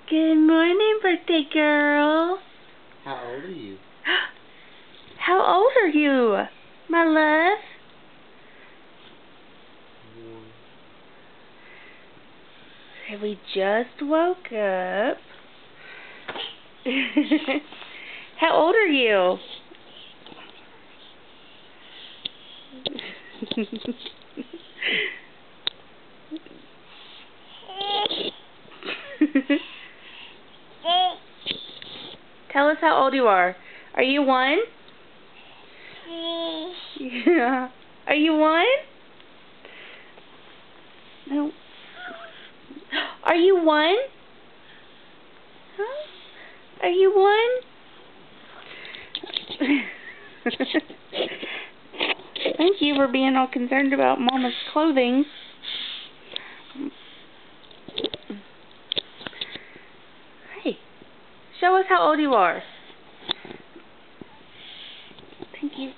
Good morning, birthday girl. How old are you? How old are you, my love? 1. We just woke up. How old are you? Tell us how old you are. Are you 1? Yeah. Are you 1? No. Are you 1? Huh? Are you 1? Thank you for being all concerned about Mama's clothing. Hey, show us how old you are. Thank you.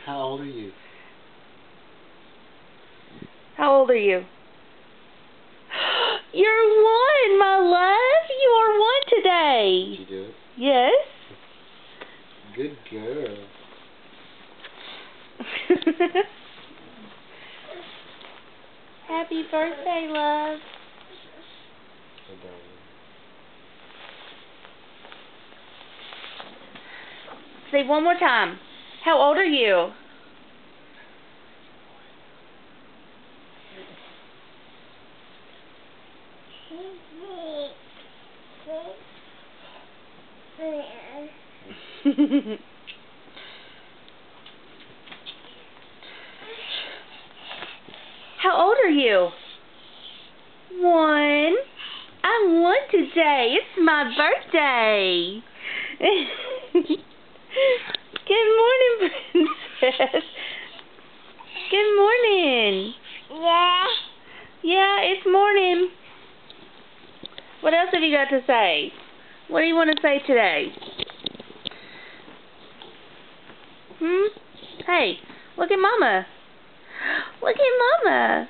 How old are you? How old are you? You're 1, my love. You are 1 today. Did you do it? Yes. Good girl. Happy birthday, love. So darling. Say one more time. How old are you? How old are you? 1. I'm 1 today. It's my birthday. Good morning, princess. Good morning. Yeah. Yeah, it's morning. What else have you got to say? What do you want to say today? Hey, look at Mama. Look at Mama.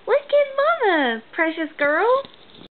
Look at Mama, precious girl.